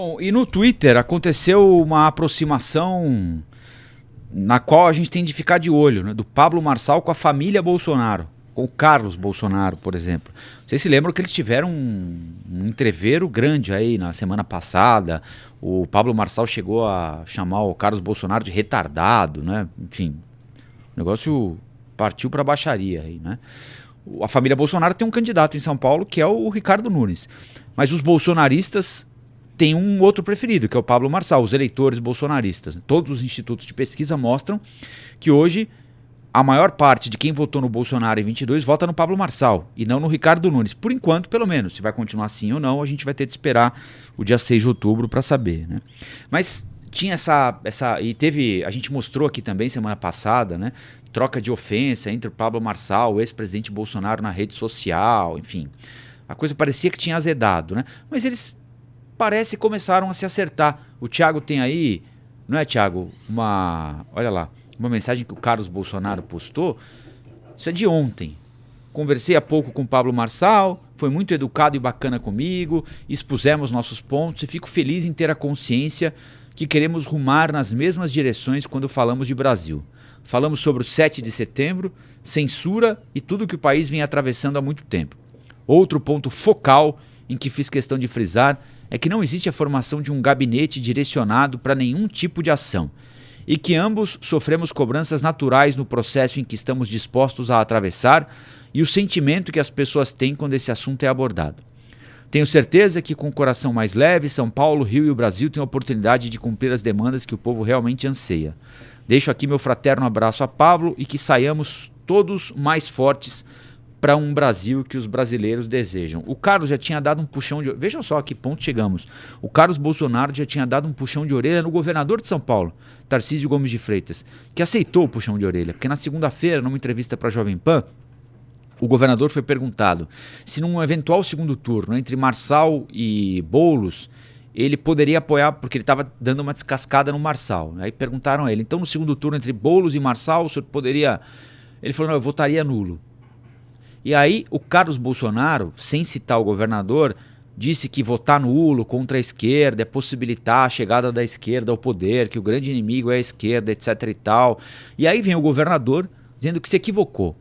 Bom, e no Twitter aconteceu uma aproximação na qual a gente tem de ficar de olho, né, do Pablo Marçal com a família Bolsonaro, com o Carlos Bolsonaro, por exemplo. Vocês se lembram que eles tiveram um entrevero grande aí na semana passada. O Pablo Marçal chegou a chamar o Carlos Bolsonaro de retardado, né? Enfim, o negócio partiu para baixaria aí, né? A família Bolsonaro tem um candidato em São Paulo que é o Ricardo Nunes. Mas os bolsonaristas têm um outro preferido, que é o Pablo Marçal, os eleitores bolsonaristas. Todos os institutos de pesquisa mostram que hoje a maior parte de quem votou no Bolsonaro em 22 vota no Pablo Marçal e não no Ricardo Nunes. Por enquanto, pelo menos. Se vai continuar assim ou não, a gente vai ter de esperar o dia 6 de outubro para saber, né? Mas tinha e teve, a gente mostrou aqui também semana passada, né, troca de ofensa entre o Pablo Marçal, o ex-presidente Bolsonaro na rede social, enfim. A coisa parecia que tinha azedado, né? Mas eles começaram a se acertar. O Thiago tem aí, não é, Thiago, olha lá, uma mensagem que o Carlos Bolsonaro postou. Isso é de ontem. Conversei há pouco com o Pablo Marçal, foi muito educado e bacana comigo, expusemos nossos pontos e fico feliz em ter a consciência que queremos rumar nas mesmas direções quando falamos de Brasil. Falamos sobre o 7 de setembro, censura e tudo que o país vem atravessando há muito tempo. Outro ponto focal em que fiz questão de frisar é que não existe a formação de um gabinete direcionado para nenhum tipo de ação e que ambos sofremos cobranças naturais no processo em que estamos dispostos a atravessar e o sentimento que as pessoas têm quando esse assunto é abordado. Tenho certeza que com o coração mais leve, São Paulo, Rio e o Brasil têm a oportunidade de cumprir as demandas que o povo realmente anseia. Deixo aqui meu fraterno abraço a Pablo e que saiamos todos mais fortes para um Brasil que os brasileiros desejam. O Carlos já tinha dado um puxão de... Vejam só a que ponto chegamos. O Carlos Bolsonaro já tinha dado um puxão de orelha no governador de São Paulo, Tarcísio Gomes de Freitas, que aceitou o puxão de orelha, porque na segunda-feira, numa entrevista para a Jovem Pan, o governador foi perguntado se num eventual segundo turno entre Marçal e Boulos, ele poderia apoiar, porque ele estava dando uma descascada no Marçal. Aí perguntaram a ele, então no segundo turno entre Boulos e Marçal, o senhor poderia... Ele falou, não, eu votaria nulo. E aí o Carlos Bolsonaro, sem citar o governador, disse que votar nulo contra a esquerda é possibilitar a chegada da esquerda ao poder, que o grande inimigo é a esquerda, etc e tal. E aí vem o governador dizendo que se equivocou,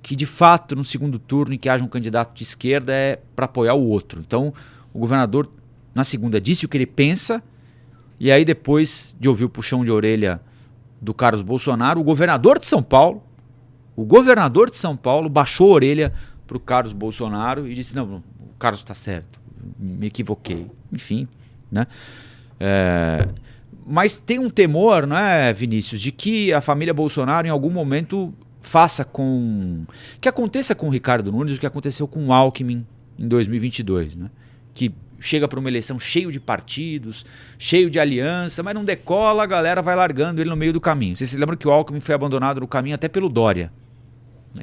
que de fato no segundo turno em que haja um candidato de esquerda é para apoiar o outro. Então o governador na segunda disse o que ele pensa e aí depois de ouvir o puxão de orelha do Carlos Bolsonaro, o governador de São Paulo baixou a orelha para o Carlos Bolsonaro e disse, não, o Carlos está certo, me equivoquei. Enfim, né? Mas tem um temor, não é, Vinícius, de que a família Bolsonaro em algum momento que aconteça com o Ricardo Nunes o que aconteceu com o Alckmin em 2022, né? Que chega para uma eleição cheio de partidos, cheio de aliança, mas não decola, a galera vai largando ele no meio do caminho. Vocês se lembram que o Alckmin foi abandonado no caminho até pelo Dória,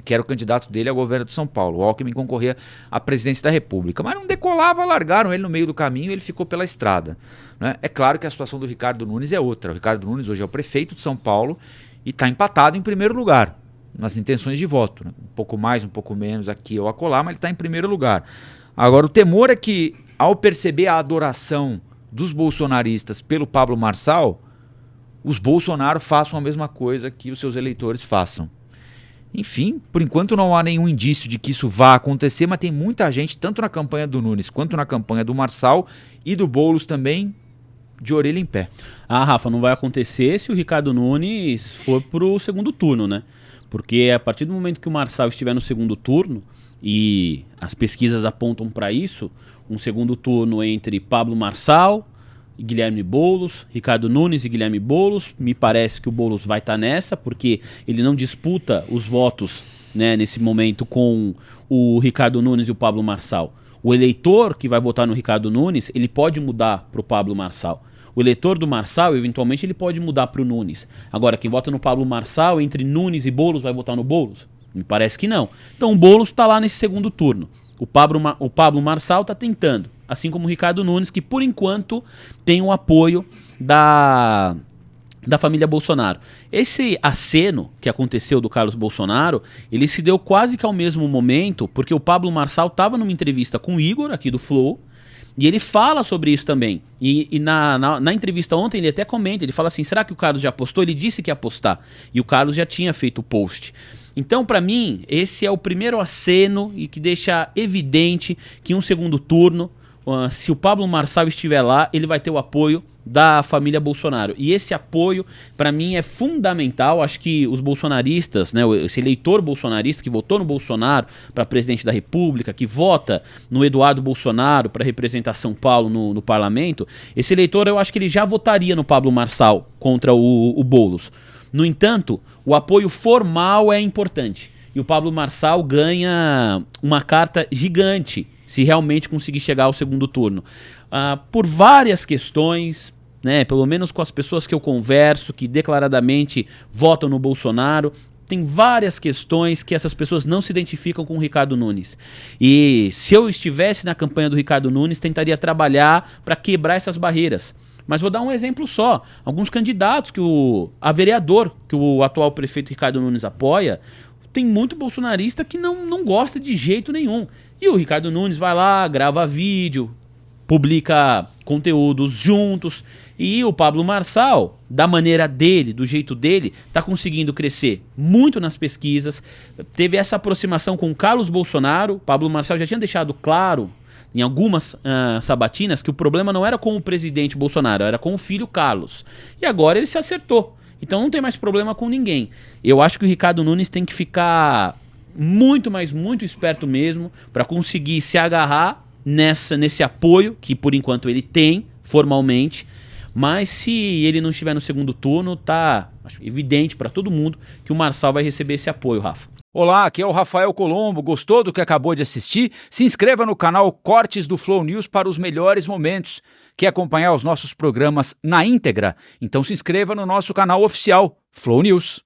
que era o candidato dele ao governo de São Paulo. O Alckmin concorria à presidência da República, mas não decolava, largaram ele no meio do caminho e ele ficou pela estrada, né? É claro que a situação do Ricardo Nunes é outra. O Ricardo Nunes hoje é o prefeito de São Paulo e está empatado em primeiro lugar nas intenções de voto, né? Um pouco mais, um pouco menos aqui ou acolá, mas ele está em primeiro lugar. Agora, o temor é que, ao perceber a adoração dos bolsonaristas pelo Pablo Marçal, os Bolsonaro façam a mesma coisa que os seus eleitores façam. Enfim, por enquanto não há nenhum indício de que isso vá acontecer, mas tem muita gente, tanto na campanha do Nunes quanto na campanha do Marçal e do Boulos também, de orelha em pé. Ah, Rafa, não vai acontecer se o Ricardo Nunes for pro segundo turno, né? Porque a partir do momento que o Marçal estiver no segundo turno, e as pesquisas apontam para isso, um segundo turno entre Pablo Marçal e Guilherme Boulos, Ricardo Nunes e Guilherme Boulos, me parece que o Boulos vai estar nessa, porque ele não disputa os votos, né, nesse momento com o Ricardo Nunes e o Pablo Marçal. O eleitor que vai votar no Ricardo Nunes, ele pode mudar para o Pablo Marçal. O eleitor do Marçal, eventualmente, ele pode mudar para o Nunes. Agora, quem vota no Pablo Marçal, entre Nunes e Boulos, vai votar no Boulos? Me parece que não. Então o Boulos está lá nesse segundo turno. O Pablo Marçal está tentando. Assim como o Ricardo Nunes, que por enquanto tem o apoio da família Bolsonaro. Esse aceno que aconteceu do Carlos Bolsonaro, ele se deu quase que ao mesmo momento, porque o Pablo Marçal estava numa entrevista com o Igor, aqui do Flow, E ele fala sobre isso também. E na entrevista ontem ele até comenta, ele fala assim, será que o Carlos já apostou? Ele disse que ia apostar. E o Carlos já tinha feito o post. Então, para mim, esse é o primeiro aceno e que deixa evidente que em um segundo turno, se o Pablo Marçal estiver lá, ele vai ter o apoio da família Bolsonaro. E esse apoio, para mim, é fundamental. Acho que os bolsonaristas, né, esse eleitor bolsonarista que votou no Bolsonaro para presidente da República, que vota no Eduardo Bolsonaro para representar São Paulo no parlamento, esse eleitor eu acho que ele já votaria no Pablo Marçal contra o Boulos. No entanto, o apoio formal é importante. E o Pablo Marçal ganha uma carta gigante se realmente conseguir chegar ao segundo turno. Por várias questões, né, pelo menos com as pessoas que eu converso, que declaradamente votam no Bolsonaro, tem várias questões que essas pessoas não se identificam com o Ricardo Nunes. E se eu estivesse na campanha do Ricardo Nunes, tentaria trabalhar para quebrar essas barreiras. Mas vou dar um exemplo só. Alguns candidatos a vereador que o atual prefeito Ricardo Nunes apoia, tem muito bolsonarista que não gosta de jeito nenhum. E o Ricardo Nunes vai lá, grava vídeo, publica conteúdos juntos. E o Pablo Marçal, da maneira dele, do jeito dele, está conseguindo crescer muito nas pesquisas. Teve essa aproximação com o Carlos Bolsonaro. O Pablo Marçal já tinha deixado claro em algumas sabatinas que o problema não era com o presidente Bolsonaro, era com o filho Carlos. E agora ele se acertou. Então não tem mais problema com ninguém. Eu acho que o Ricardo Nunes tem que ficar muito, mas muito esperto mesmo para conseguir se agarrar nesse apoio que por enquanto ele tem formalmente, mas se ele não estiver no segundo turno, tá evidente para todo mundo que o Marçal vai receber esse apoio, Rafa. Olá, aqui é o Rafael Colombo. Gostou do que acabou de assistir? Se inscreva no canal Cortes do Flow News para os melhores momentos. Quer acompanhar os nossos programas na íntegra? Então se inscreva no nosso canal oficial, Flow News.